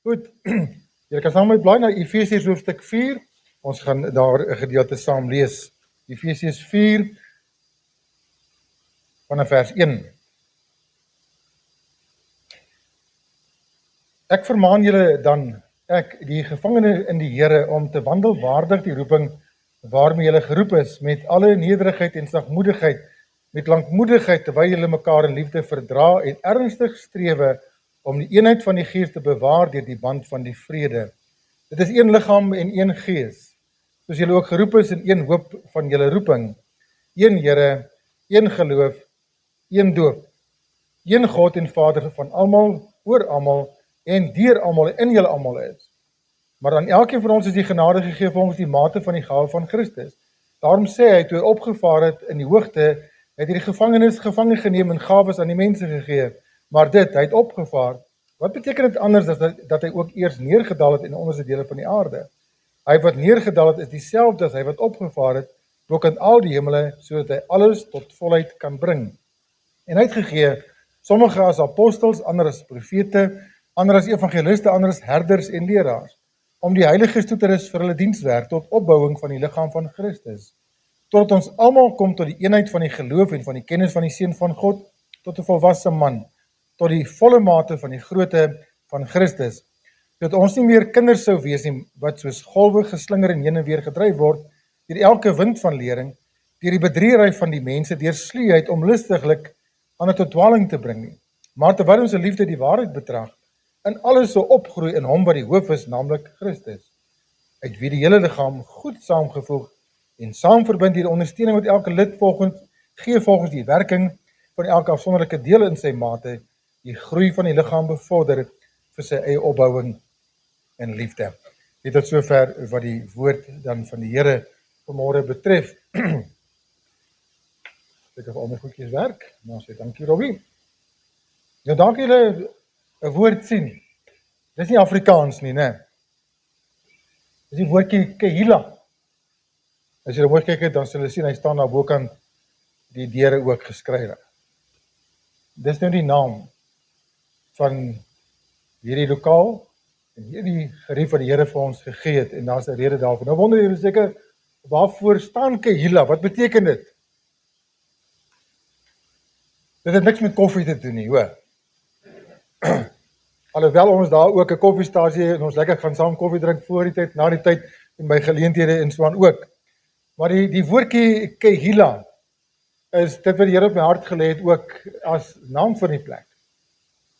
Goed, jy kan saam met blaai na Efesiërs hoofstuk 4, ons gaan daar 'n gedeelte saam lees, Efesiërs 4, vanaf vers 1. Ek vermaan julle dan, ek die gevangene in die Here, om te wandel waardig die roeping waarmee julle geroep is, met alle nederigheid en sagmoedigheid, met lankmoedigheid, terwyl julle mekaar in liefde verdra en ernstig strewe om die eenheid van die gees te bewaar deur die band van die vrede. Dit is een liggaam en een gees, soos julle ook geroep is in een hoop van julle roeping, een Here, een geloof, een doop, een God en Vader van almal, oor almal en deur almal en in julle almal is. Maar aan elkeen van ons is die genade gegee volgens die mate van die gawe van Christus. Daarom sê hy, toe hy opgevaar het in die hoogte, het hy die gevangenes gevange geneem en gawes aan die mense gegee. Maar dit, hy het opgevaar, wat beteken dit anders as dat hy ook eers neergedaal het in die onderste dele van die aarde? Hy wat neergedaal het is dieselfde as hy wat opgevaar het, bokant al die hemele, sodat hy alles tot volheid kan bring. En hy het gegee, sommige as apostels, ander as profete, ander as evangeliste, ander as herders en leraars, om die heiliges toe te rus vir hulle dienswerk, tot opbouing van die liggaam van Christus, totdat ons almal kom tot die eenheid van die geloof en van die kennis van die Seun van God, tot 'n volwasse man, tot die volle mate van die grootte van Christus, dat ons nie meer kinders sou wees nie, wat soos golwe geslinger en heen en weer gedryf word, deur elke wind van lering, deur die bedriegery van die mense, deur sluwheid om lustiglik ander tot dwaling te bring nie. Maar terwyl ons 'n liefde die waarheid betrag, in alles so opgroei in hom wat die hoof is, naamlik Christus, uit wie die hele liggaam goed saamgevoeg en saamverbind deur ondersteuning met elke lid gee volgens die werking van elke afsonderlike deel in sy mate, die groei van die liggaam bevorder vir sy eie opbouing en liefde. Dit tot sover wat die woord dan van die Here vanmôre betref. Ek of al my goedjies werk, nou sê dankie Robbie. Nou dankie julle 'n woord sien. Dis nie Afrikaans nie, né? Dis die woordjie Kehila. As jy mooi kyk het, dan sal jy sien, hy staan daar bokant die deure ook geskrywe. Dis nou die naam van hierdie lokaal en hierdie gerief wat die Here vir ons gegee het, en daar's 'n rede daarvoor. Nou wonder jy seker, waarvoor staan Kehila? Wat beteken dit? Dit het niks met koffie te doen nie, hoor. Alhoewel ons daar ook 'n koffiestasie en ons lekker gaan saam koffie drink voor die tyd, na die tyd en by geleenthede en so aan ook. Maar die woordjie Kehila is dit wat die Here op my hart gelê het ook as naam vir die plek.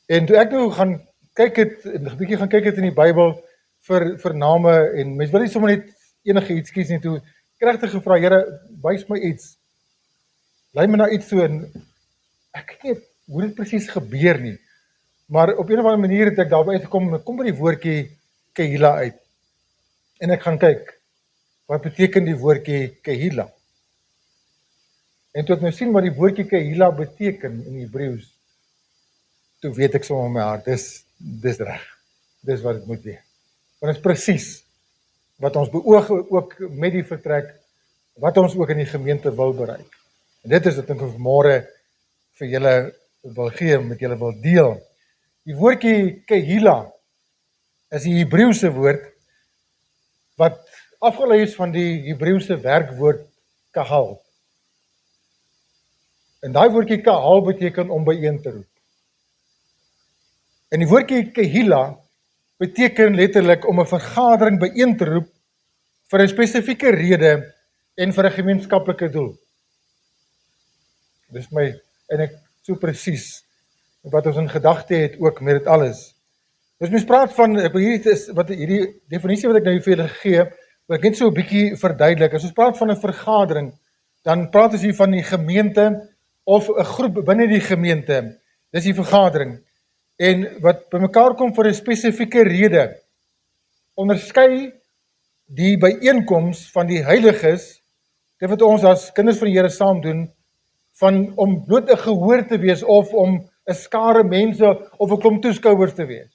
En toe ek nou gaan kyk het, 'n bietjie gaan kyk het in die Bybel vir name, en mens wil nie sommer net enige iets kies nie, toe regtig gevra, Here, wys my iets. Lei my na iets so, en ek weet nie hoe dit presies gebeur nie. Maar op een of ander manier het ek daarby uitgekom, kom by die woordjie Kehila uit. En ek gaan kyk, wat beteken die woordjie Kehila? En toe ek nou sien wat die woordjie Kehila beteken in Hebreëus, toe weet ek sommer in my hart, dis reg. Dis wat dit moet wees. Want dit is presies wat ons beoog ook met die vertrek, wat ons ook in die gemeente wil bereik. En dit is wat ek vanmôre vir julle wil gee, met julle wil deel. Die woordjie Kehila is die Hebreëse woord wat afgelei is van die Hebreëse werkwoord kahal. En daai woordjie kahal beteken om byeen te roep. En die woordjie Kehila beteken letterlik om 'n vergadering byeen te roep vir 'n spesifieke rede en vir 'n gemeenskaplike doel. Dis my, en ek so presies wat ons in gedagte het ook met dit alles. Dus mens praat van, hierdie definisie wat ek nou vir julle gegee, wat ek net so 'n bietjie verduidelik, as ons praat van 'n vergadering, dan praat ons hier van die gemeente, of 'n groep binne die gemeente, dis die vergadering, en wat bymekaar kom vir 'n spesifieke rede, onderskei die byeenkoms van die heiliges, dit wat ons as kinders van die Here saam doen, van om bloot 'n gehoor te wees, of om 'n skare mense, of 'n klomp toeskouers te wees.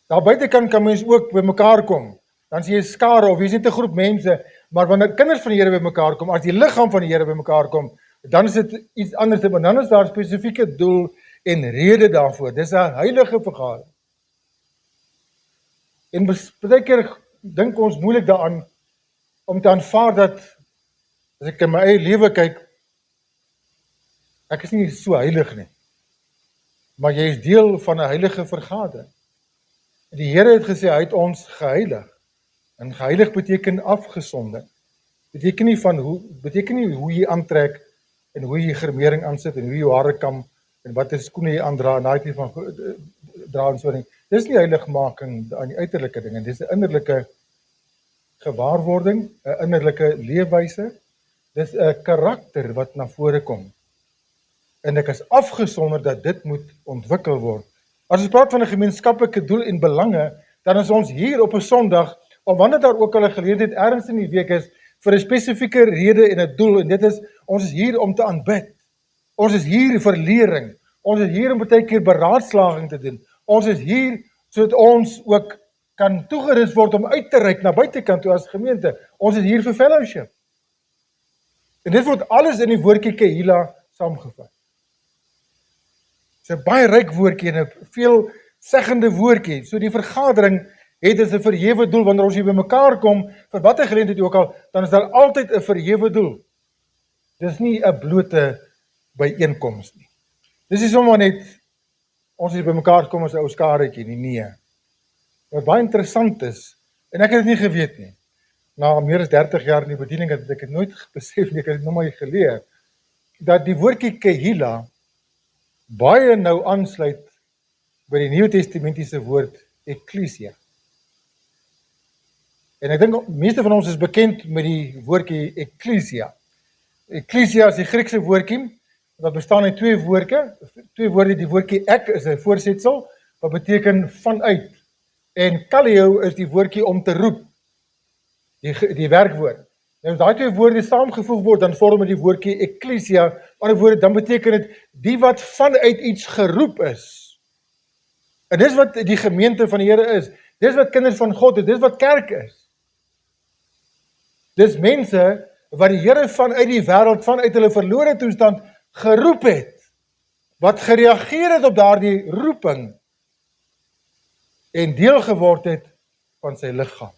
Daar buitekant kan mens ook by mekaar kom, dan sê jy skare, of jy is net 'n groep mense, maar wanneer kinders van die Here by mekaar kom, as die liggaam van die Here by mekaar kom, dan is dit iets anders, maar dan is daar 'n spesifieke doel en rede daarvoor. Dis 'n heilige vergadering. En baie keer dink ons moeilik daaraan om te aanvaar dat, as ek in my eie lewe kyk, ek is nie so heilig nie, maar jy is deel van 'n heilige vergadering. Die Here het gesê, hy het ons geheilig, en geheilig beteken afgesonder, beteken nie hoe jy aantrek, en hoe jy gremering aansit, en hoe jy hare kam, en wat is skoene jy aandra, en daai tipe van dra en so ding. Dis nie heiligmaking aan die uiterlike dinge, dis 'n innerlike gewaarwording, 'n innerlike leefwyse, dis 'n karakter wat na vore kom. En ek is afgesonder dat dit moet ontwikkel word. As ons praat van 'n gemeenskaplike doel en belange, dan is ons hier op 'n Sondag, of wanneer daar ook al 'n geleentheid ergens in die week is, vir 'n spesifieke rede en 'n doel, en dit is, ons is hier om te aanbid. Ons is hier vir lering. Ons is hier om baie keer beraadslaging te doen. Ons is hier sodat ons ook kan toegerus word om uit te reik na buitekant toe as gemeente. Ons is hier vir fellowship. En dit word alles in die woordjie Kehila saamgevat. Dit is 'n baie ryk woordjie en 'n veelseggende woordjie. So die vergadering het as 'n verhewe doel, wanneer ons hier bymekaar kom, vir watter geleentheid ook al, dan is daar altyd 'n verhewe doel. Dis nie 'n blote byeenkoms nie. Dis nie sommer net, ons hier bymekaar kom as 'n ou skaretjie nie, nee. Wat baie interessant is, en ek het dit nie geweet nie, na meer as 30 jaar in die bediening het ek het nooit besef nie, ek het dit nog maar geleer, dat die woordjie Kehila baie nou aansluit by die Nuwe Testamentiese woord Ekklesia. En ek dink meeste van ons is bekend met die woordjie Ekklesia. Ekklesia is die Griekse woordjie, wat bestaan uit twee woorde, die woordjie ek is 'n voorsetsel, wat beteken vanuit, en kallio is die woordjie om te roep, die werkwoord. Nou as daai twee woorde saamgevoeg word, dan vorm dit die woordjie Ekklesia, ander woorde, dan beteken dit, die wat vanuit iets geroep is. En dis wat die gemeente van die Here is, dis wat kinders van God is, dis wat kerk is. Dis mense wat die Here vanuit die wêreld, vanuit hulle verlore toestand geroep het, wat gereageer het op daardie roeping, en deel geword het van sy liggaam,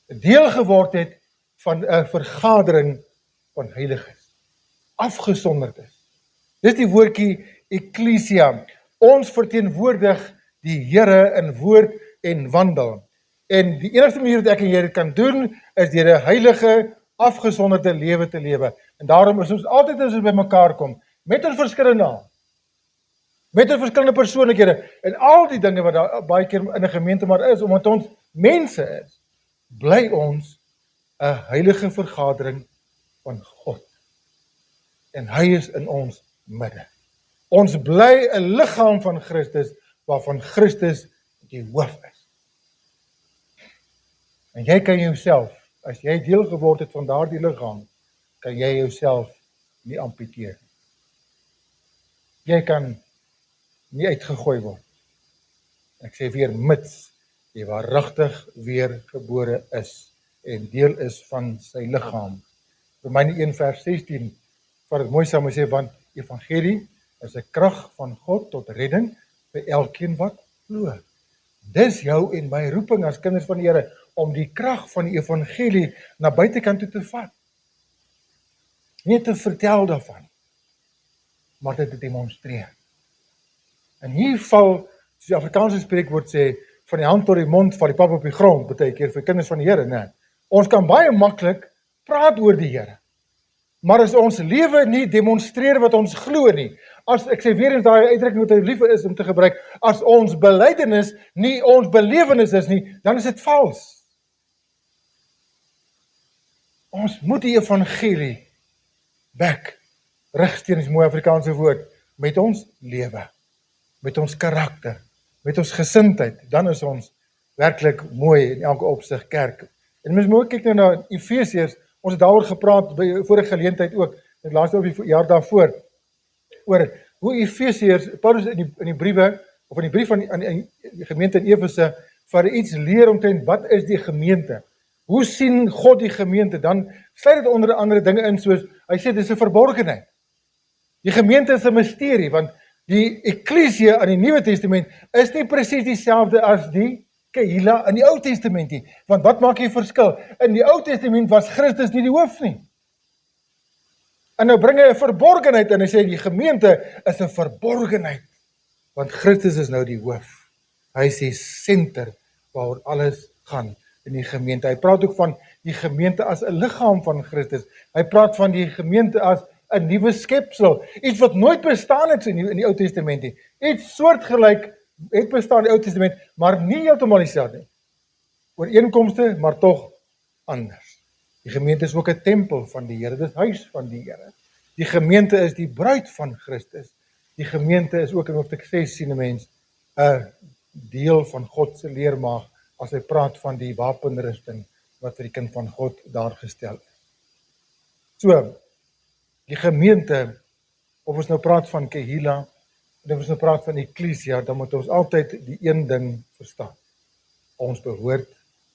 deel geword het van 'n vergadering van heiliges, afgesonderd is. Dis die woordjie Ekklesia. Ons verteenwoordig die Here in woord en wandel. En die enigste manier wat ek en jy dit kan doen, is deur 'n heilige, afgesonderde lewe te lewe. En daarom is ons altyd as ons by mekaar kom, met 'n verskillende naam, met 'n verskillende persoonlikhede, en al die dinge wat daar baie keer in 'n gemeente maar is, omdat ons mense is, bly ons 'n heilige vergadering van God. En hy is in ons midde. Ons bly 'n liggaam van Christus, waarvan Christus die hoof is. En jy kan jouself, as jy deel geword het van daardie liggaam, kan jy jouself nie amputeer. Jy kan nie uitgegooi word. Ek sê weer, mits jy waaragtig weer gebore is en deel is van sy liggaam. Romeine 1 vers 16, wat het mooi saam sê, want evangelie is 'n krag van God tot redding vir elkeen wat glo. Dis jou en my roeping as kinders van die Here, om die krag van die evangelie na buitekant toe te vat. Nie te vertel daarvan, maar dit te demonstreer. En hier val, soos die Afrikaanse spreekwoord sê, van die hand tot die mond val die pap op die grond, baie keer vir kinders van die Here, nee. Ons kan baie maklik praat oor die Here, maar as ons lewe nie demonstreer wat ons glo nie, as ek sê weer eens daai uitdrukking wat lief is om te gebruik, as ons belydenis nie ons belewenis is nie, dan is dit vals. Ons moet die evangelie rigsteen is 'n mooi Afrikaanse woord, met ons lewe, met ons karakter, met ons gesindheid, dan is ons werklik mooi in elke opsig kerk. En mens moet kyk nou na Efesiërs, ons het daaroor gepraat by vorige geleentheid ook, het laaste op die jaar daarvoor, oor hoe Efesiërs, Paulus in die briewe, of in die brief aan die gemeente in Efese, vir iets leer omtrent wat is die gemeente. Hoe sien God die gemeente? Dan sluit dit onder andere dinge in, soos, hy sê, dit is 'n verborgenheid. Die gemeente is 'n misterie, want die Ekklesia in die Nuwe Testament is nie presies dieselfde as die Kehila in die Ou Testament nie. Want wat maak die verskil? In die Ou Testament was Christus nie die hoof nie. En nou bring hy 'n verborgenheid in, hy sê die gemeente is 'n verborgenheid, want Christus is nou die hoof. Hy is die senter waaroor alles gaan in die gemeente. Hy praat ook van die gemeente as 'n liggaam van Christus. Hy praat van die gemeente as 'n nuwe skepsel, iets wat nooit bestaan het in die Ou Testament nie. Iets soortgelyk het bestaan in die Ou Testament, maar nie heeltemal dieselfde nie. Ooreenkomste, maar tog anders. Die gemeente is ook 'n tempel van die Here, dis huis van die Here. Die gemeente is die bruid van Christus. Die gemeente is ook in hoofstuk 6 sien 'n mens 'n deel van God se leermaag as hy praat van die wapenrusting wat vir die kind van God daar gestel is. So, die gemeente, of ons nou praat van Kehila, en of ons nou praat van Ekklesia, dan moet ons altyd die een ding verstaan. Ons behoort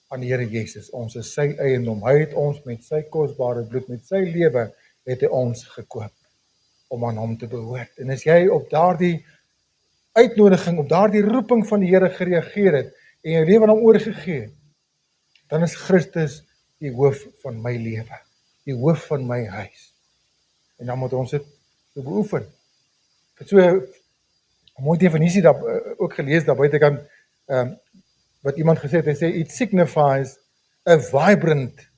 aan die Here Jesus. Ons is sy eiendom. Hy het ons met sy kosbare bloed, met sy lewe, het hy ons gekoop om aan hom te behoort. En as jy op daardie uitnodiging, op daardie roeping van die Here gereageer het en jou lewe aan hom oorgegee het, dan is Christus die hoof van my lewe, die hoof van my huis. En dan moet ons dit so beoefen. Ek het so 'n mooi definisie daar ook gelees daar buitekant, wat iemand gesê het, hy sê, it signifies a vibrant,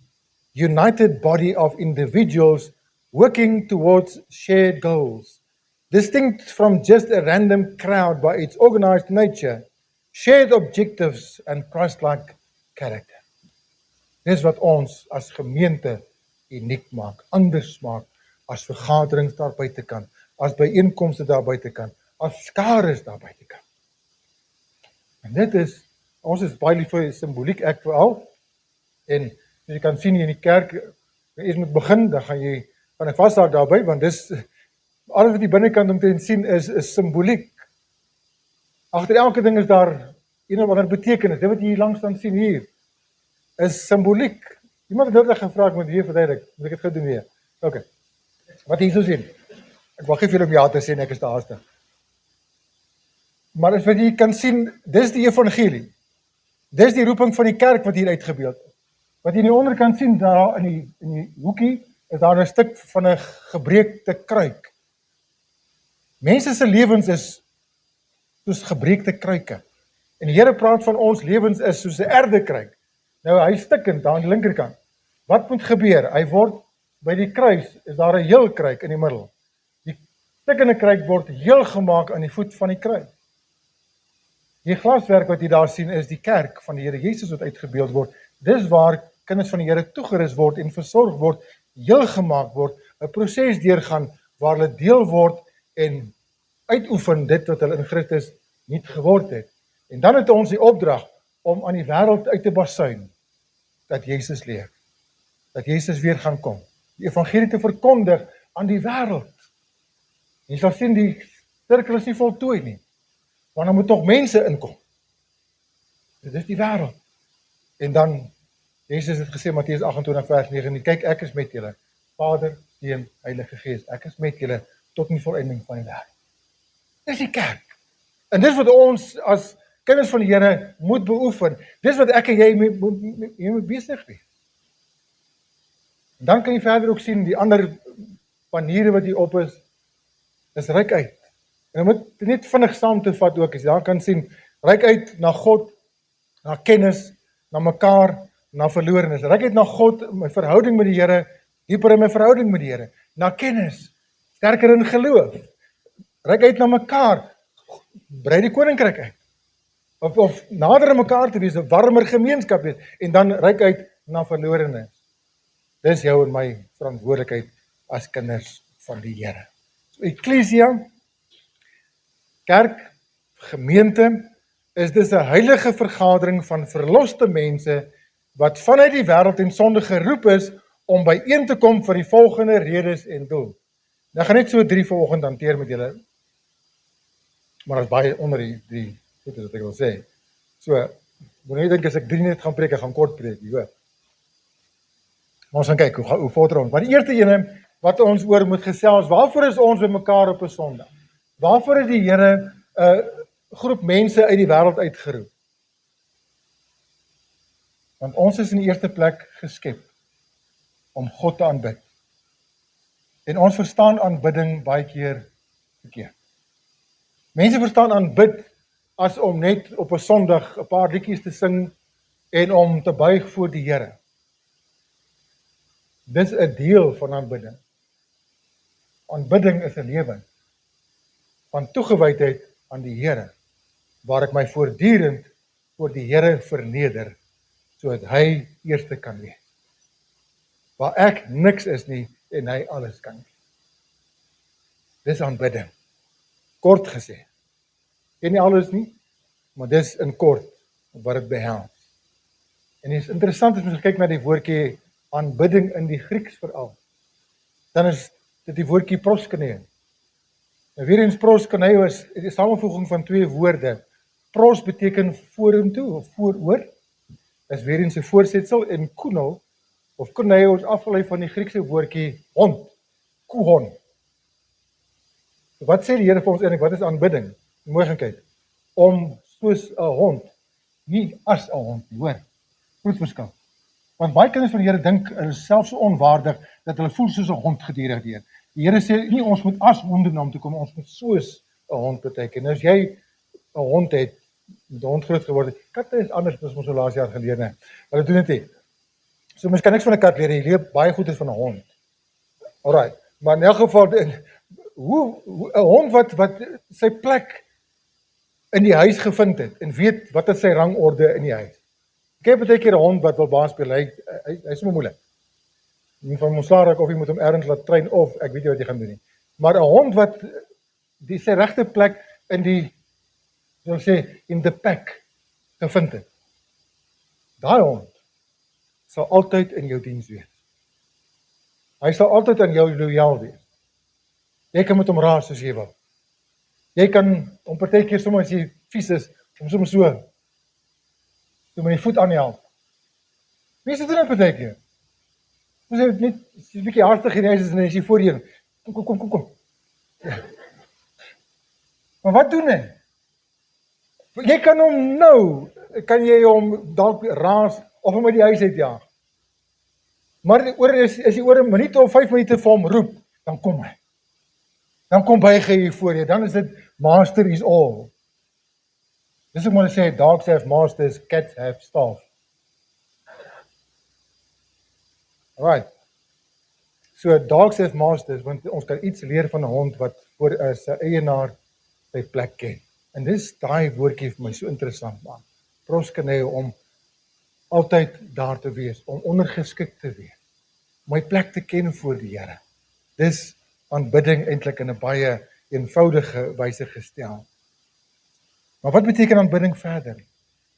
united body of individuals working towards shared goals, distinct from just a random crowd by its organized nature, shared objectives and Christ-like character. Dis wat ons as gemeente uniek maak, anders maak, as vergaderings daar buitekant, as byeenkomste daar buitekant, as skares daar buitekant. En dit is, ons is baie lief vir simboliek, ek vooral, en jy kan sien in die kerk, eers moet begin, dan gaan ek vasthou daarby, want dis, alles wat die binnekant om te sien is simboliek. Agter elke ding is daar een of ander betekenis. Dit wat jy hier langs dan sien hier, is simboliek. Iemand het net gevra, ek moet weer verduidelik, moet ek het gedoen weer? Ok, wat hier so sien, ek wag nie veel om ja te sê, ek is te haastig. Maar as wat jy kan sien, dis die evangelie. Dis die roeping van die kerk wat hier uitgebeeld is. Wat jy in die onderkant sien, daar in die hoekie, is daar 'n stuk van 'n gebreekte kruik. Mense se lewens is soos gebreekte kruike. En die Here praat van ons lewens is soos 'n erdekruik. Nou hy stikkend daar aan die linkerkant. Wat moet gebeur? Hy word by die kruis, is daar 'n heel kruik in die middel. Die stikkende kruik word heel gemaak aan die voet van die kruis. Die glaswerk wat jy daar sien is die kerk van die Here Jesus wat uitgebeeld word. Dis waar kinders van die Here toegerus word en versorg word, heel gemaak word, 'n proses deurgaan waar hulle deel word en uitoefen dit wat hulle in Christus nie geword het. En dan het ons die opdrag om aan die wêreld uit te basuin dat Jesus leef, dat Jesus weer gaan kom, die evangelie te verkondig aan die wêreld. Jy sal sien die sirkel is nie voltooi nie, want dan moet tog mense inkom. Dit is die wêreld. En dan, Jesus het gesê, Matteus 28 vers 9, kyk, ek is met julle, Vader, Seun, Heilige Gees, ek is met julle tot die volëinding van die wêreld. Dis die kerk. En dis wat ons as kinders van die Here moet beoefen. Dis wat ek en jy moet besig wees. En dan kan jy verder ook sien, die ander paniere wat hier op is ryk uit. En jy moet net vinnig saam te vat ook, as jy daar kan sien, ryk uit na God, na kennis, na mekaar, na verlorenes. Ryk uit na God, my verhouding met die Here, dieper in my verhouding met die Here, na kennis, sterker in geloof. Ryk uit na mekaar, brei die koninkryk uit. Of nader aan mekaar te wees, 'n warmer gemeenskap wees, en dan ryk uit na verlorenes. Dis jou en my verantwoordelikheid as kinders van die Here. So, Ekklesia, kerk, gemeente, is dis 'n heilige vergadering van verloste mense, wat vanuit die wêreld en sonde geroep is, om byeen te kom vir die volgende redes en doel. Nou gaan net so 3 vanoggend hanteer met julle, maar as baie onder die goed is wat ek wil sê. So, moet nie dink as ek 3 net gaan preek, ek gaan kort preek, jy hoor. Maar ons gaan kyk, hoe vorder ons. Maar die eerste ene, wat ons oor moet gesels, waarvoor is ons by mekaar op 'n Sondag? Waarvoor het die Here 'n groep mense uit die wêreld uitgeroep? Want ons is in die eerste plek geskep om God te aanbid. En ons verstaan aanbidding baie keer verkeerd. Mense verstaan aanbid as om net op 'n Sondag 'n paar liedjies te sing en om te buig voor die Here. Dis 'n deel van aanbidding. Aanbidding is 'n lewe van toegewydheid aan die Here, waar ek my voortdurend voor die Here verneder, sodat hy eerste kan wees. Waar ek niks is nie en hy alles kan wees. Dis aanbidding. Kort gesê. En nie alles nie, maar dis in kort wat dit behels. En dit is interessant as ons kyk na die woordjie aanbidding in die Grieks veral. Dan is dit die woordjie proskuneo. Nou weer eens proskuneo is die samevoeging van twee woorde. Pros beteken vorentoe of vooroor. Dis weer eens 'n voorsetsel en kuno of kuneo is afgelei van die Griekse woordjie hond, kuhon. Wat sê die Here vir ons eintlik? Wat is aanbidding? Mooi gaan kyk. Om soos 'n hond, nie as 'n hond nie, hoor. Groot verskil. Want baie kinders van die Here dink hulle is selfs so onwaardig dat hulle voel soos 'n hond gedurig deur. Die Here sê nie ons moet as honde na hom toe kom, ons moet soos 'n hond beteken. Nou as jy 'n hond het, met 'n hond groot geword het, katte is anders as ons so laas jaar geleer het. Hulle doen dit nie. So mens kan niks van 'n kat leer, jy leer baie goed is van 'n hond. Alright, maar in elk geval hoe 'n hond wat sy plek in die huis gevind het en weet wat is sy rangorde in die huis. Ek het baie keer 'n hond wat wil baan speel, hy is so moeilik. Nie van ons slaag of jy moet hom ergens laat train of ek weet nie wat jy gaan doen nie. Maar 'n hond wat sy regte plek in die, soos sê, in the pack gevind het. Daai hond sal altyd in jou diens wees. Hy sal altyd aan jou loyaal wees. Jy kan met hom raas soos jy wil. Jy kan hom partykeer sommer as jy vies is, hom sommer so met die voet aan die help. Mense doen dit partykeer. Ons het net 'n bietjie haastig in die huis en as jy voor jou. Kom. Ja. Maar wat doen hy? Jy kan hom nou, kan jy hom dalk raas of hom uit die huis uitjaag. Maar as jy oor 'n minuut of 5 minute vir hom roep, dan kom hy. Dan kom buig hy voor jou, dan is dit master is all. Dis ek moet sê, dogs have masters, cats have staff. Alright. So dogs have masters, want ons kan iets leer van 'n hond wat voor sy eienaar sy plek ken. En dis daai woordjie vir my so interessant, man. Proskuneo, om altyd daar te wees, om ondergeskik te wees, om my plek te ken voor die Here. Dis aanbidding eintlik in 'n baie eenvoudige wyse gestel. Maar wat beteken aanbidding verder?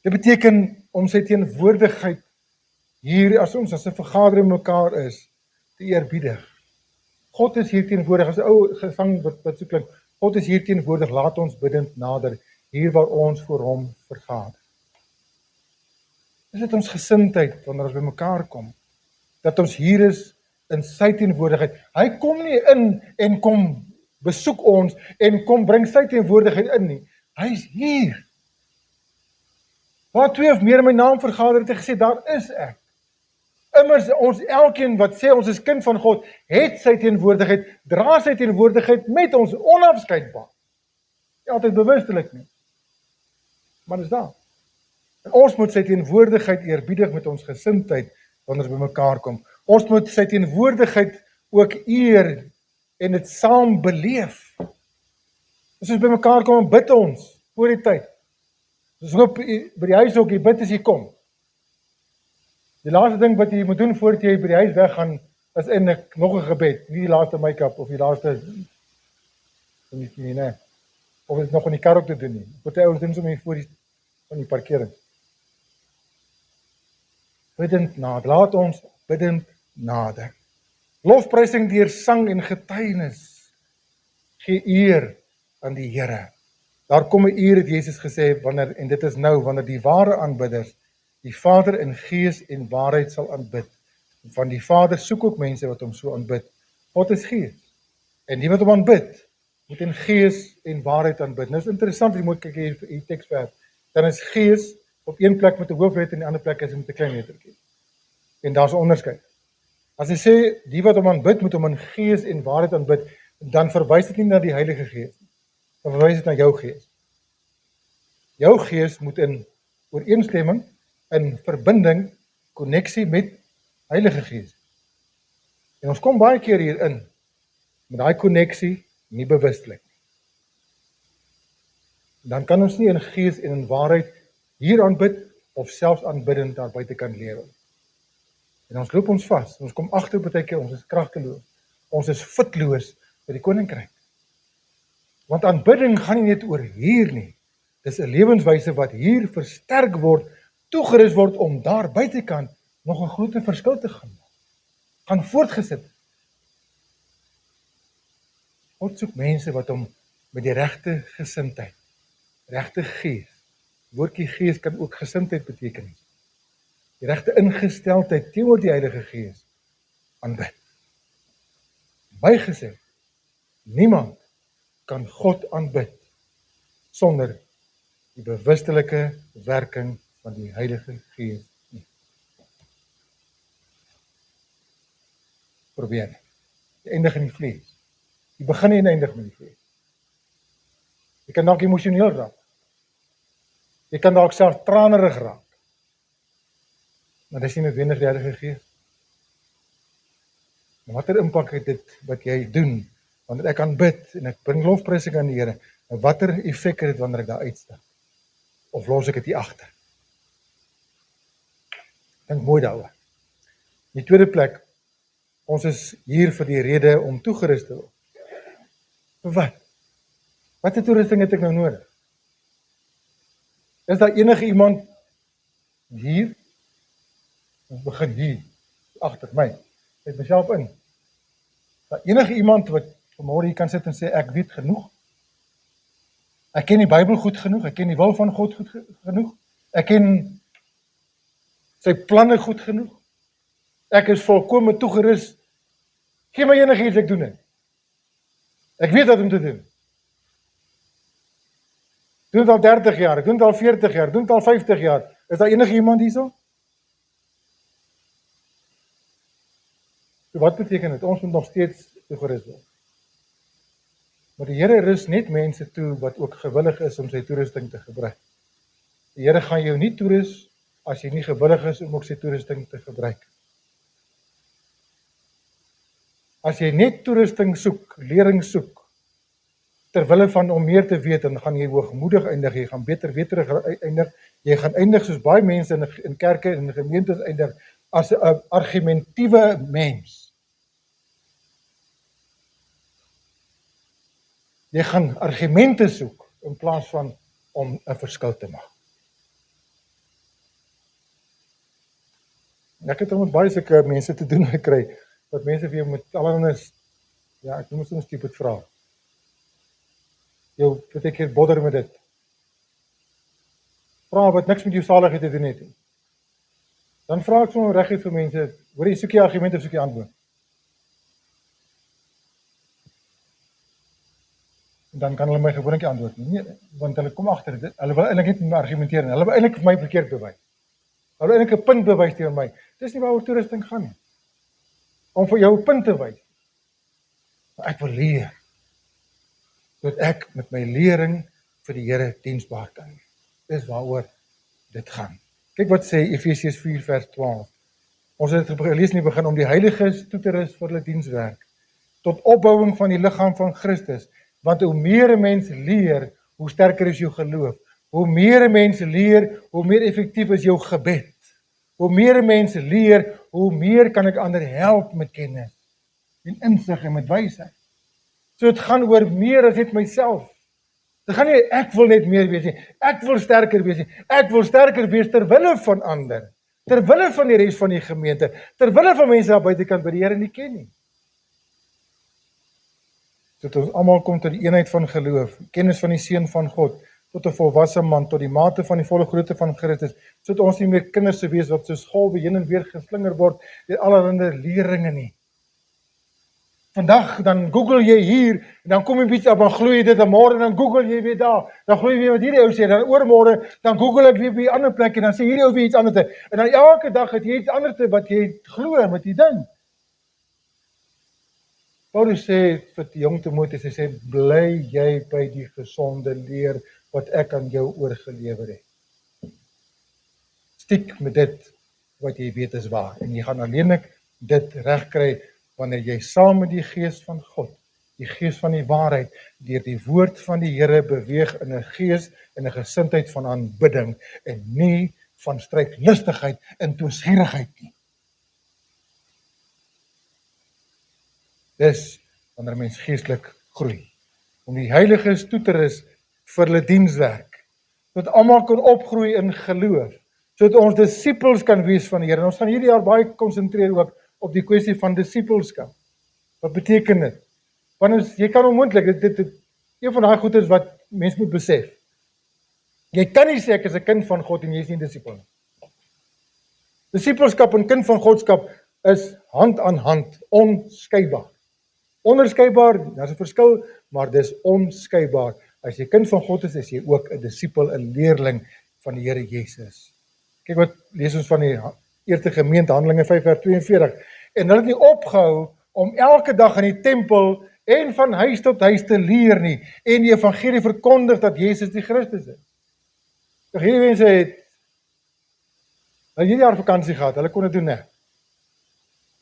Dit beteken om sy teenwoordigheid hier as ons as 'n vergadering mekaar is, te eerbiedig. God is hier teenwoordig, as 'n ou gesang wat so klink, God is hier teenwoordig, laat ons biddend nader, hier waar ons voor hom vergader. Is dit ons gesindheid wanneer ons by mekaar kom, dat ons hier is in sy teenwoordigheid. Hy kom nie in en kom besoek ons en kom bring sy teenwoordigheid in nie. Hy is hier. Waar 2 of meer in my naam vergader het, hy gesê, daar is ek. Immers ons elkeen wat sê ons is kind van God, het sy teenwoordigheid, dra sy teenwoordigheid met ons onafskeidbaar. Nie altyd bewustelik nie. Maar dis daar. En ons moet sy teenwoordigheid eerbiedig met ons gesindheid wanneer ons by mekaar kom. Ons moet sy teenwoordigheid ook eer en dit saam beleef. As ons by mekaar kom en bid ons voor die tyd. Ons hoop by die huis ook, jy bid as jy kom. Die laaste ding wat jy moet doen voordat jy by die huis weggaan, is eintlik nog 'n gebed, nie die laaste make-up of die laaste nee. Of dit nog in die kar ook te doen nie. Party ouens doen sommer hier voor die parkering. Bidend nader, laat ons bidend nader. Lofprysing deur sang en getuienis. Gee eer aan die Here. Daar kom 'n uur, het Jesus gesê, en dit is nou, wanneer die ware aanbidders die Vader in gees en waarheid sal aanbid. Van die Vader soek ook mense wat hom so aanbid. God is gees. En die wat hom aanbid, moet in gees en waarheid aanbid. Nou is interessant, jy moet kyk hier teks verder. Dan is gees op een plek met 'n hoofletter en die ander plek is dit met 'n klein lettertjie. En daar's 'n onderskeid. As hy sê, die wat hom aanbid, moet hom in gees en waarheid aanbid, dan verwys dit nie na die Heilige Gees nie. Dan verwys dit na jou gees. Jou gees moet in ooreenstemming, in verbinding, koneksie met Heilige Gees. En ons kom baie keer hierin, met daai koneksie nie bewustelik nie. Dan kan ons nie in gees en in waarheid hier aanbid, of selfs aanbiddend daar buite kan lewe. En ons loop ons vas, ons kom agter baie keer, ons is kragteloos, ons is fitloos vir die koninkryk. Want aanbidding gaan nie net oor hier nie, dis 'n lewenswyse wat hier versterk word, toegerus word om daar buitekant nog 'n groot verskil te gaan voortgesit. God soek mense wat hom met die regte gesindheid, regte gees, woordjie gees kan ook gesindheid beteken, die regte ingesteldheid teenoor die Heilige Gees aanbid. Bygesê, niemand kan God aanbid sonder die bewustelike werking van die Heilige Gees nie. Probeer. Die eindig in die vlees. Die begin en eindig met die vlees. Jy kan dalk emosioneel raak. Jy kan dalk self tranerig raak. Maar dis nie noodwendig die Heilige Gees. Maar watter impak het dit wat jy doen, wanneer ek aanbid en ek bring lofprysing aan die Here, en watter effek het dit wanneer ek daar uitstap? Of los ek dit hier agter? Dink mooi daaroor. Die tweede plek, ons is hier vir die rede om toegerus te word. Vir wat? Watter toerusting het ek nou nodig? Is daar enige iemand hier? Ons begin hier, agter my. Ek het myself in. Is daar enige iemand wat vanmôre hier kan sit en sê, ek weet genoeg? Ek ken die Bybel goed genoeg, ek ken die wil van God goed genoeg, ek ken sy planne goed genoeg, ek is volkome toegerus, gee my enigiets, ek doen dit. Ek weet wat om te doen. Doen dit al 30 jaar, ek doen dit al 40 jaar, doen dit al 50 jaar. Is daar enige iemand hierso? So wat beteken dit? Ons moet nog steeds toegerus word. Maar die Here rus net mense toe wat ook gewillig is om sy toerusting te gebruik. Die Here gaan jou nie toerus as jy nie gewillig is om ook sy toerusting te gebruik. As jy net toerusting soek, lering soek, terwille van om meer te weet, dan gaan jy hoogmoedig eindig, jy gaan beter weterig eindig, jy gaan eindig soos baie mense in kerke en in gemeentes eindig, as 'n argumentiewe mens. Jy gaan argumente soek, in plaas van om 'n verskil te maak. Ek het met baie sulke mense te doen gekry, dat mense vir jou met allerlei, ja, ek noem soms stupid vrae. Jou baie keer bodder met dit. Vrae wat niks met jou saligheid te doen het nie. Dan vra ek sommer reguit vir mense, hoor jy, soek jy argumente of soek jy antwoord? En dan kan hulle my gewoonlik nie antwoord nie. Nee, want hulle kom agter dit. Hulle wil eintlik net met my argumenteer en hulle wil eintlik vir my verkeerd bewys. Hulle wil eintlik 'n punt bewys teenoor my. Dis nie waaroor toerusting gaan nie. Om vir jou 'n punt te wys. Maar ek wil leer, sodat ek met my lering vir die Here diensbaar kan wees. Dis waaroor dit gaan. Kyk wat sê Efesiërs 4 vers 12. Ons het dit gelees in die begin, om die heiliges toe te rus vir hulle dienswerk, tot opbouing van die liggaam van Christus. Want hoe meer 'n mens leer, hoe sterker is jou geloof. Hoe meer 'n mens leer, hoe meer effektief is jou gebed. Hoe meer 'n mens leer, hoe meer kan ek ander help met kennis en insig en met wysheid. So dit gaan oor meer as net myself. Dit gaan nie, ek wil net meer wees nie, ek wil sterker wees nie, ek wil sterker wees terwille van ander, terwille van die res van die gemeente, terwille van mense daar buitekant wat die Here nie ken nie. Sodat ons almal kom tot die eenheid van geloof, kennis van die Seun van God, tot 'n volwasse man, tot die mate van die volle grootte van Christus, sodat ons nie meer kinders se wees wat soos golwe heen en weer geslinger word deur allerlei leringe nie. Vandag dan Google jy hier, en dan kom jy iets op, dan glo jy dit, en môre dan Google jy weer daar, dan glo jy weer wat hierdie ou sê, dan oormôre, dan Google ek weer by 'n ander plek, en dan sê hierdie ou weer iets anders, en dan elke dag het jy iets anders wat jy glo, en wat jy dink. Paulus sê vir die jong Timoteus, hy sê, bly jy by die gesonde leer, wat ek aan jou oorgelewer het. Stiek met dit, wat jy weet is waar, en jy gaan alleenlik dit regkry, wanneer jy saam met die gees van God, die gees van die waarheid, deur die woord van die Here beweeg in 'n gees en 'n gesindheid van aanbidding, en nie van stryklustigheid en toesgierigheid nie. Dis wanneer mens geestelik groei, om die heiliges toe te rus vir hulle dienswerk, sodat almal kan opgroei in geloof, sodat ons disippels kan wees van die Here. En ons gaan hierdie jaar baie konsentreer ook op die kwessie van disippelskap. Wat beteken dit? Want jy kan onmoontlik, dit een van daai goedes wat mens moet besef. Jy kan nie sê ek is 'n kind van God en jy is nie 'n disipel nie. Disippelskap en kind van Godskap is hand aan hand, onskeibaar. Onderskeibaar, daar's 'n verskil, maar dis onskeibaar. As jy kind van God is jy ook 'n disipel, 'n leerling van die Here Jesus. Kyk wat lees ons van die eerste gemeente, Handelinge 5:42. En hulle het nie opgehou om elke dag in die tempel en van huis tot huis te leer nie, en die evangelie verkondig dat Jesus die Christus is. Hierdie mense het hierdie jaar vakansie gehad, hulle kon dit doen, ne?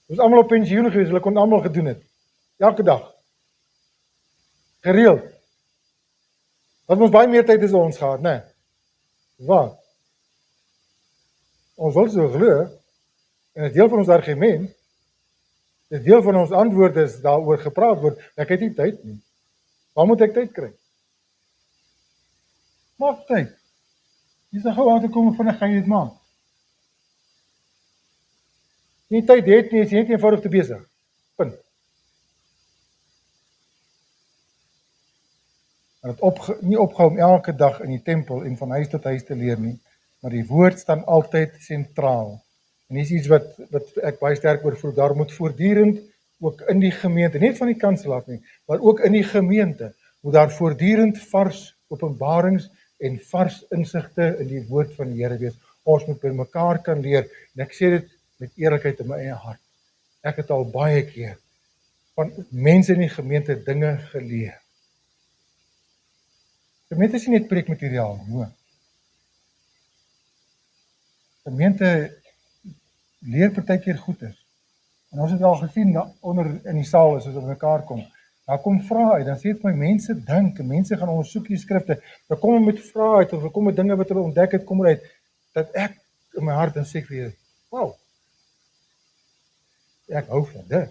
Ons almal op pensioen gewees, hulle kon almal gedoen het. Elke dag. Gereeld. Wat ons baie meer tyd as ons gehad, ne? Wat? Ons wil so glo, en 'n deel van ons argument, 'n deel van ons antwoord is daaroor gepraat word, ek het nie tyd nie. Waar moet ek tyd kry? Maak tyd. Jy sê gou aan te kom vinnig gaan jy dit maak. Nie tyd het nie, is jy net eenvoudig te besig. Punt. En het nie opgehou om elke dag in die tempel en van huis tot huis te leer nie, maar die woord staan altyd sentraal. En dis iets wat ek baie sterk oor voel, daar moet voortdurend, ook in die gemeente, nie van die kansel af nie, maar ook in die gemeente, moet daar voortdurend vars openbarings en vars insigte in die woord van die Here wees. Ons moet by mekaar kan leer, en ek sê dit met eerlikheid in my eie hart. Ek het al baie keer van mense in die gemeente dinge geleer. Gemeente is nie net preekmateriaal, hoor. Gemeente leer partykeer goeders. En ons het al gesien onder in die saal as ons op mekaar kom. Daar kom vrae uit, dan sê dit vir my mense dink, mense gaan ondersoek die skrifte. Dan kom met vrae uit of kom met dinge wat hulle ontdek het kom uit dat ek in my hart dan sê vir julle, wow. Ek hou van dit.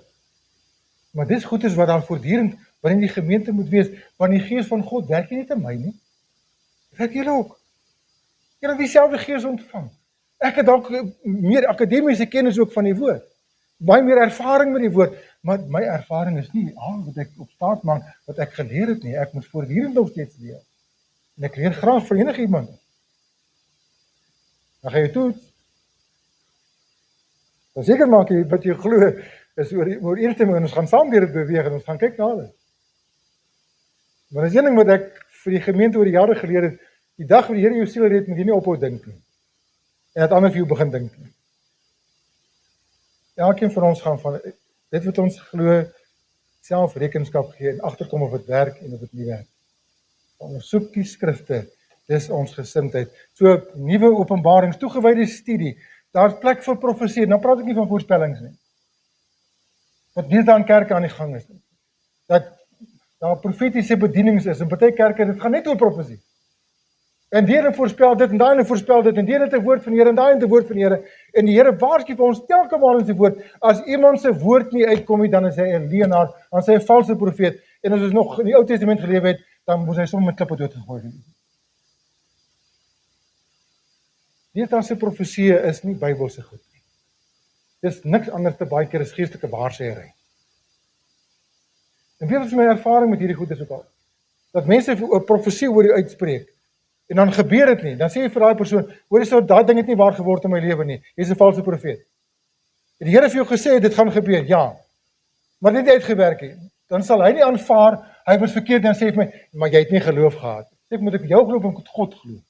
Maar dis goeders wat daar voortdurend wanneer die gemeente moet wees, want die gees van God werk nie net in my nie. Werk julle ook. Julle het dieselfde gees ontvang. Ek het dalk meer akademiese kennis ook van die woord. Baie meer ervaring met die woord, maar my ervaring is nie wat ek op staat maak, wat ek geleer het nie. Ek moet voortdurend nog steeds leer. En ek leer graag van enige iemand. Dan gaan jy toets. Dan seker maak jy wat jy glo is ooreenstemming en ons gaan saam deur dit beweeg en ons gaan kyk na dit. Maar dis een ding wat ek vir die gemeente oor die jare geleer het, die dag wat die Here jou siel red, moet jy nie ophou dink nie. En dat ander vir jou begin dink nie. Elkeen van ons gaan van dit wat ons glo self rekenskap gee en agterkom of dit werk en of dit nie werk. Ondersoek die skrifte, dis ons gesindheid. So nuwe openbarings, toegewyde studie, daar's plek vir profesie. Nou praat ek nie van voorspellings nie. Wat nie daar in kerke aan die gang is nie. Dat daar profetiese bedienings is, en party kerke, dit gaan net oor profesie. En die Here voorspel dit, en daai ene voorspel dit, en die ene het 'n woord van die Here, en daai ene het 'n woord van die Here, en die Here waarsku vir ons telke maal in sy woord, as iemand se woord nie uitkom nie, dan is hy 'n leienaar, dan is hy 'n valse profeet, en as ons nog in die Ou Testament gelewe het, dan moes hy sommer met klippe doodgegooi word. Deesdae profesie is nie Bybelse goed nie. Dis niks anders te baie keer as geestelike waarsêery. En weet wat is my ervaring met hierdie goedes ook al? Dat mense 'n profesie oor jou uitspreek, en dan gebeur dit nie, dan sê jy vir daai persoon, hoor jy, daai ding het nie waar geword in my lewe nie, jy's 'n valse profeet. En die Here het vir jou gesê, dit gaan gebeur, ja. maar dit het uitgewerk het, dan sal hy nie aanvaar, hy was verkeerd en sê vir my, maar jy het nie geloof gehad. Sê ek, moet ek jou geloof en moet God geloof?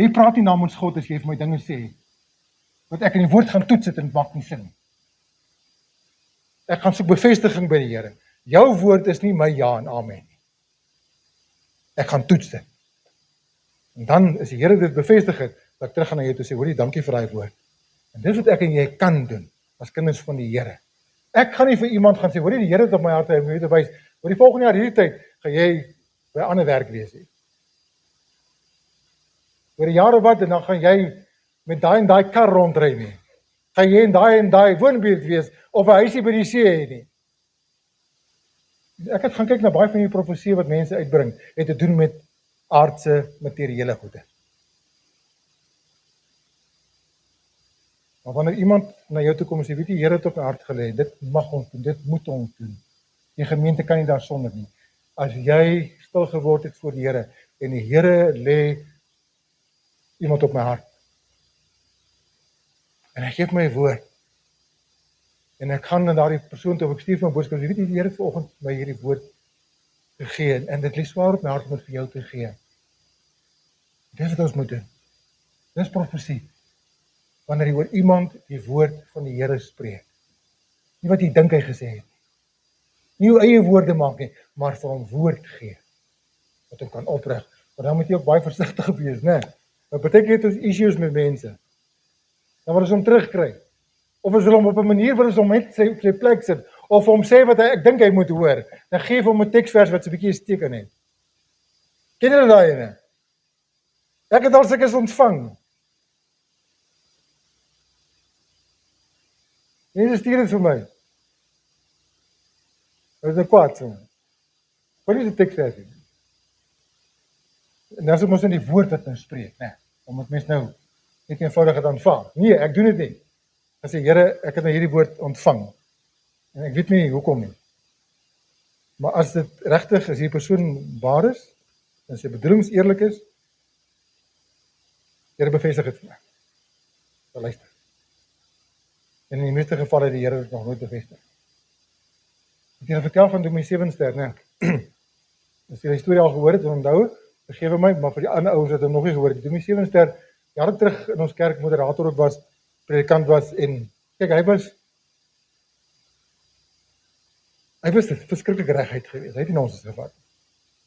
Jy praat nie namens God as jy vir my dinge sê, wat ek in die woord gaan toets het en het maak nie sin. Ek gaan soek bevestiging by die Here. Jou woord is nie my ja en amen nie. Ek gaan toets dit. En dan, as die Here dit bevestig het, dat ek terug gaan na jou toe sê, hoorie, dankie vir daai woord. En dis wat ek en jy kan doen, as kinders van die Here. Ek gaan nie vir iemand gaan sê, hoorie, die Here het op my hart om jou te wys, oor die volgende jaar hierdie tyd, gaan jy by 'n ander werk wees. Oor die jare wat, en dan gaan jy met daai en daai kar rondry nie. Gaan jy in daai woonbuurt wees, of 'n huisie by die see hê nie. Ek het gaan kyk na baie van die profeseë wat mense uitbring, het te doen met aardse materiële goede. Maar wanneer iemand na jou toe kom en sê, weet jy, Here het op my hart gelê, dit mag ons doen, dit moet ons doen. Die gemeente kan nie daar sonder nie. As jy stil geword het voor die Here, en die Here lê iemand op my hart, en hy gee my 'n woord, en ek gaan na daardie persoon toe, ek stuur my boodskap, weet jy, die Here het vanoggend my hierdie woord gegee, en dit lê swaar op my hart om dit vir jou te gee. Dis wat ons moet doen. Dis profesie. Wanneer jy oor iemand die woord van die Here spreek. Nie wat jy dink hy gesê het. Nie jou eie woorde maak nie, maar vir hom woord gee. Wat hom kan oprig. Maar dan moet jy ook baie versigtig wees, né? Want baie keer het ons issues met mense. Dan wil ons hom terugkry. Of ons wil hom op 'n manier wil ons hom net sy plek sit, of hom sê wat ek dink hy moet hoor. Dan gee hom 'n teksvers wat so 'n bietjie 'n steek in het. Ken julle daai ene? Ek het al sulke ontvang. Mense stuur dit vir my. Dit is 'n kwaad so. Wat is die teksvers? En dan is dit mos net die woord wat nou spreek, né? Om dit mens nou net eenvoudig het aanvaar. Nee, ek doen dit nie. Ek sê, Here, ek het nou hierdie woord ontvang. En ek weet nie hoekom nie. Maar as dit regtig, as die persoon waar is, en sy bedoelings eerlik is, Here bevestig dit vir my. So luister. En in die meeste gevalle het die Here dit nog nooit bevestig. Ek het julle vertel van Dominee Sewenster, né? As jy die storie al gehoor het, onthou, vergewe my, maar vir die ander ouers het hom nog nie gehoor het. Dominee Sewenster, jare terug in ons kerk moderator ook was, predikant was, en kyk, hy was verskriklik reguit geweest. Hy het nie nonsens gevat.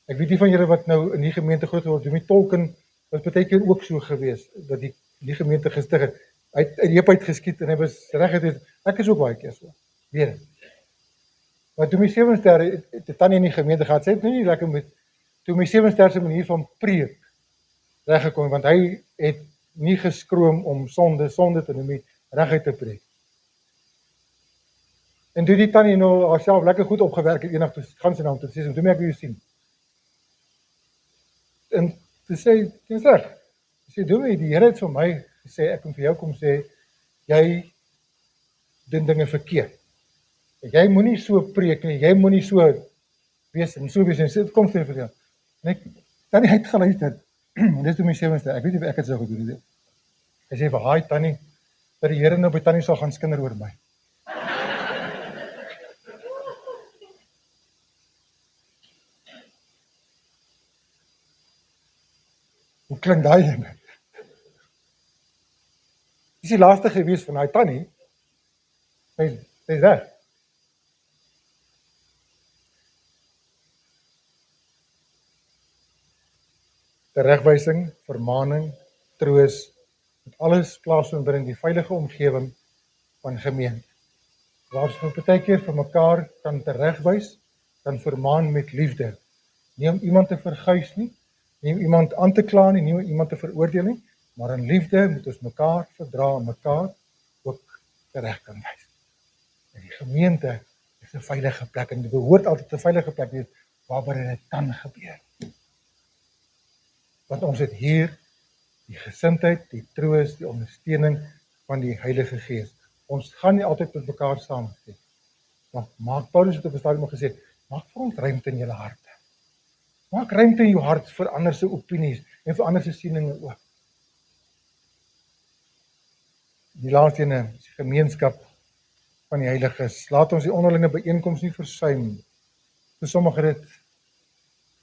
Ek weet nie van julle wat nou in die gemeente groot geword, Dominee Tolkien was baie keer ook so geweest, dat die gemeente gestig het. Hy het uit die heup uit geskiet en hy was reguit. Ek is ook baie keer so. Weet dit. Maar Dominee Sewenster het 'n tannie in die gemeente gehad. Sy het nie lekker met Dominee Sewenster se manier van preek reggekom, want hy het nie geskroom om sonde te noem, reguit te preek. En toe die tannie nou haarself lekker goed opgewerk het, eendag toe gaan sy na hom toe sê, "Dominee, ek wil jou sien." En toe sê, "Dis reg." Sy sê, "Dominee, die Here het vir my gesê, ek moet vir jou kom sê, jy doen dinge verkeerd. Jy moenie so preek nie, jy moenie so wees en so wees en sê, kom sê vir jou." En ek, tannie het geluister. En dis toe my Sewenster, ek weet nie of ek het so gedoen het. Hy sê vir haai tannie, dat die Here nou by tannie sal gaan skinder oor my. Hoe klink daai ene? Dis die laaste gewees van daai tannie. Sy's reg. Teregwysing, vermaaning, troos, met alles plaasvind binne die veilige omgewing van gemeente. Waar ons baie keer vir mekaar kan teregwys, kan vermaan met liefde. Nie om iemand te verguis nie, nie om iemand aan te kla nie, nie om iemand te veroordeel nie, maar in liefde moet ons mekaar verdra en mekaar ook tereg kan wys. En die gemeente is 'n veilige plek en dit behoort altyd 'n veilige plek wees waar dit kan gebeur. Want ons het hier die gesindheid, die troos, die ondersteuning van die Heilige Gees. Ons gaan nie altyd met mekaar saamstem. Maar Paulus het op 'n stadium gesê, maak vir ons ruimte in julle harte. Maak ruimte in jou hart vir ander se opinies en vir ander se sieninge ook. Die laaste ene is die gemeenskap van die heiliges. Laat ons die onderlinge byeenkoms nie versuim, so sommige dit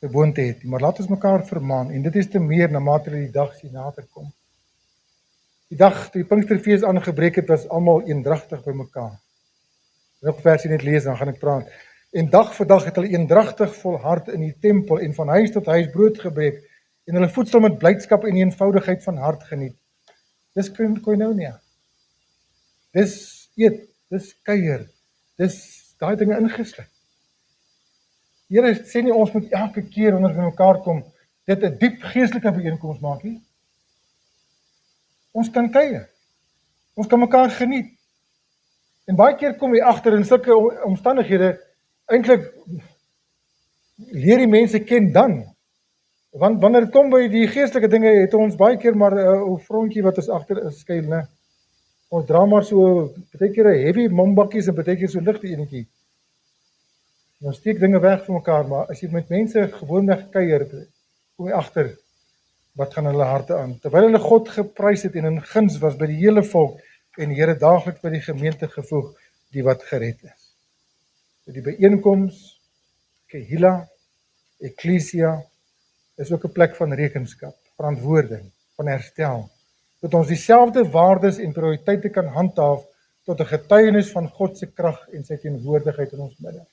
gewoonte het, maar laat ons mekaar vermaan, en dit is te meer na mate die dag sien nader kom. Die dag toe die Pinksterfees aangebreek het, was almal eendragtig by mekaar. Nog versie net lees, dan gaan ek praat. En dag vir dag het hulle eendragtig volhard in die tempel en van huis tot huis brood gebreek en hulle voedsel met blydskap en eenvoudigheid van hart geniet. Dis koinonia. Dis eet, dis kuier, dis daai dinge ingesluit. Here sê nie ons moet elke keer wanneer ons by mekaar kom, dit 'n diep geestelike byeenkoms maak nie. Ons kan kuier. Ons kan mekaar geniet. En baie keer kom jy agter in sulke omstandighede, eintlik leer die mense ken dan. Want wanneer dit kom by die geestelike dinge, het ons baie keer maar 'n frontjie wat ons agter is skuil, né? Ons dra maar so baie keer 'n heavy mombakkies en baie keer so ligte enetjie. Ons steek dinge weg vir mekaar, maar as jy met mense gewoonweg kuier, kom jy agter wat gaan hulle harte aan. Terwyl hulle God geprys het en in guns was by die hele volk en die Here daagliks by die gemeente gevoeg, die wat gered is. Die byeenkoms, Kehila, Ekklesia, is ook 'n plek van rekenskap, verantwoording, van herstel, dat ons dieselfde waardes en prioriteite kan handhaaf tot 'n getuienis van God se krag en sy teenwoordigheid in ons midde.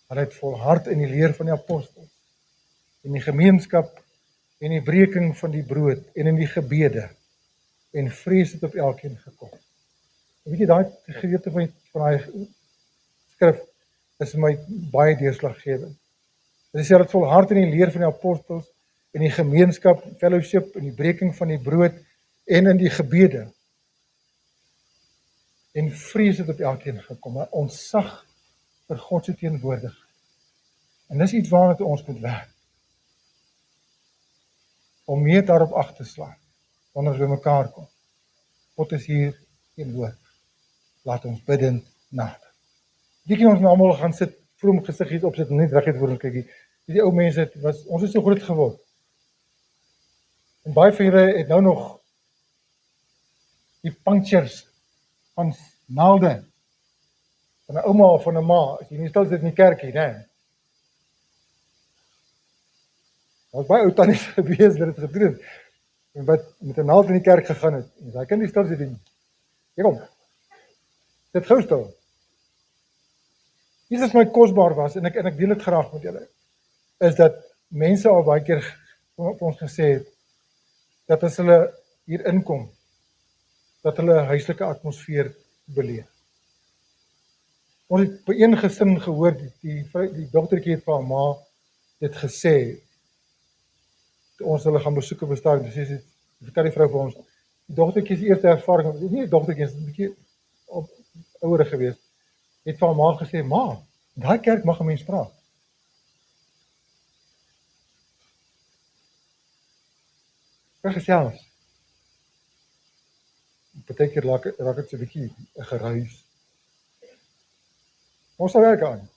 Hulle het volhard in die leer van die apostels, in die gemeenskap en die breking van die brood en in die gebede, en vrees het op elkeen gekom. En weet jy, daai gedeelte van daai skrif is vir my baie deurslaggewend. Dit sê dat volhard in die leer van die apostels, in die gemeenskap, fellowship, in die breking van die brood en in die gebede. En vrees het op elkeen gekom, 'n ontzag vir God se teenwoordigheid. En dis iets waarna ons moet werk. Om meer daarop ag te slaan, wanneer ons by mekaar kom. God is hier teenwoordig. Laat ons bidend nader. Die ons nou almal gaan sit, vroom gesiggies opsit, net reg het voor ons kykie. Die ou mense, ons is so groot geword. En baie van julle het nou nog die punctures van naalde van 'n ouma of van 'n ma, as jy nie stil sit in die kerkie, né? Daar was baie ou tannies gewees wat dit gedoen het, en wat met 'n naald in die kerk gegaan het, en hy kan nie stil sit nie. Hier kom, dit gou stil. Iets wat my kosbaar was, en ek deel dit graag met julle, is dat mense al baie keer vir ons gesê het, dat as hulle hier inkom, dat hulle 'n huislike atmosfeer beleef. Ons het by een gesin gehoor, die dogtertjie het vir haar ma dit gesê, toe ons hulle gaan besoeke bestaan, dus sy vertel die vrou vir ons, die dogtertjie is die eerste ervaring, nie die dogtertjie is 'n bietjie ouer gewees, het vir haar ma gesê, ma, in daai kerk mag 'n mens praat. Gesels. Partykeer raak dit so 'n bietjie 'n geruis. Ons sal werk aan.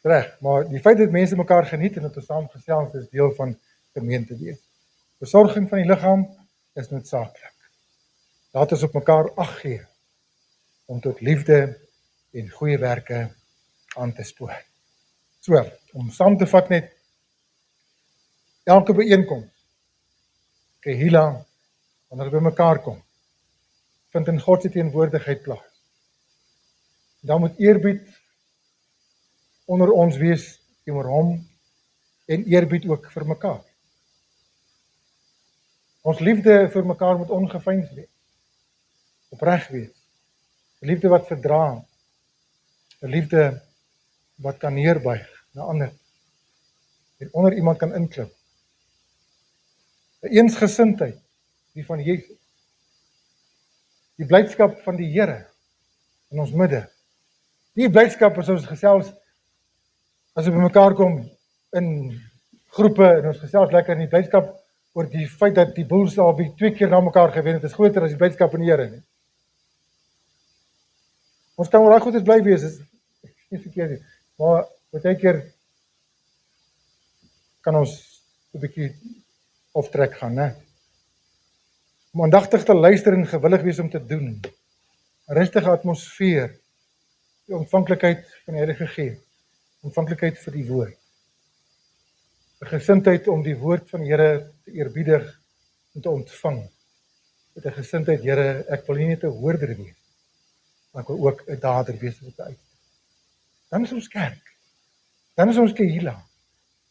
Reg, maar die feit dat mense mekaar geniet en dat ons saam gesels is deel van gemeente wees. Versorging van die liggaam is noodsaaklik. Laat ons op mekaar ag gee om tot liefde en goeie werke aan te spoor. So, om saam te vat net, elke byeenkoms, Kehila, wanneer by mekaar kom, vind in God se teenwoordigheid plaas. Dan moet eerbied onder ons wees teenoor hom en eerbied ook vir mekaar. Ons liefde vir mekaar moet ongeveins wees, opreg wees, 'n liefde wat verdra, 'n liefde wat kan neerbuig na ander en onder iemand kan inklim. 'n Eensgesindheid, die van Jesus. Die blydskap van die Here in ons midde. Die blydskap as ons gesels, as ons by mekaar kom in groepe en ons gesels lekker in die blydskap oor die feit dat die Bulls al 2 keer na mekaar gewen het, is groter as die blydskap in die Here nie. Ons kan wel goed bly wees, is nie verkeerd nie, maar baie keer kan ons 'n bietjie optrek gaan, né? Om aandagtig te luister en gewillig wees om te doen. 'n rustige atmosfeer, die ontvanklikheid van die Heilige Gees, ontvanklikheid vir die woord, 'n gesindheid om die woord van die Here te eerbiedig en te ontvang, met 'n gesindheid, Here, ek wil nie net 'n hoorder wees, maar ek wil ook 'n dader wees op die uit. Dan is ons kerk, dan is ons Kehila,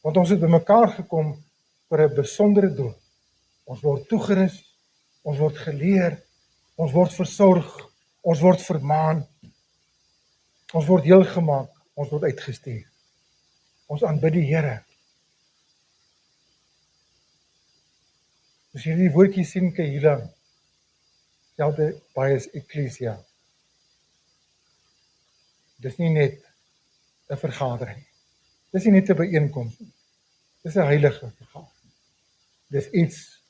want ons het bymekaar gekom vir 'n besondere doel. Ons word toegerus, ons word geleer, ons word versorg, ons word vermaan, ons word heel gemaak, ons word uitgestuur. Ons aanbid die Here. As jy die woordjie sien, Kehila, selfde baie is Ekklesia. Dis nie net 'n vergadering. Dis nie net 'n byeenkoms nie. Dis 'n heilige vergadering. Dis iets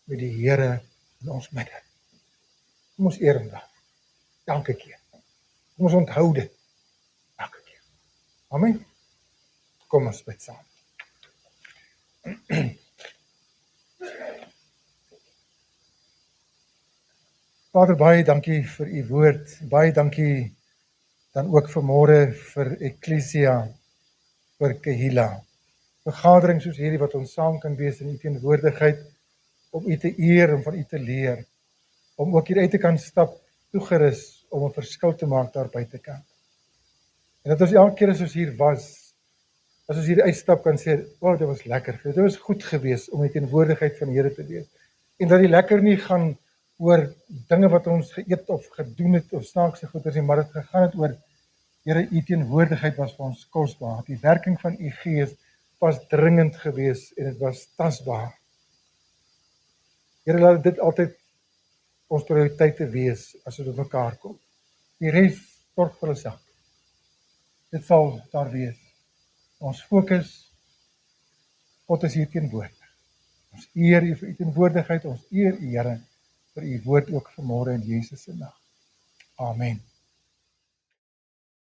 met die Here in ons midde. Kom ons eer hom dan, elke keer. Kom ons onthou dit, elke keer. Amen. Kom ons bid saam. Vader, baie dankie vir u woord. Baie dankie dan ook vanmôre vir Ekklesia, vir Kehila. Vergadering soos hierdie wat ons saam kan wees in u teenwoordigheid, om u te eer en van u te leer, om ook hier uit te kan stap, toegerus om 'n verskil te maak daar buitekant. En dat ons elke keer as ons hier was, as ons hier uitstap kan sê, wow, dit was lekker, dit was goed geweest om in die teenwoordigheid van die Here te wees. En dat die lekker nie gaan oor dinge wat ons geëet of gedoen het of snaakse goeders nie, maar dit gegaan het oor, Here, u teenwoordigheid was vir ons kosbaar. Die werking van u Gees was dringend geweest en dit was tasbaar. Here, laat dit altyd ons prioriteite wees as ons op mekaar kom. Die res sorg vir hulself. Dit sal daar wees. Ons fokus, God is hier teenwoordig. Ons eer u vir u teenwoordigheid, ons eer u, Here, vir u woord ook vanmôre in Jesus se naam. Amen.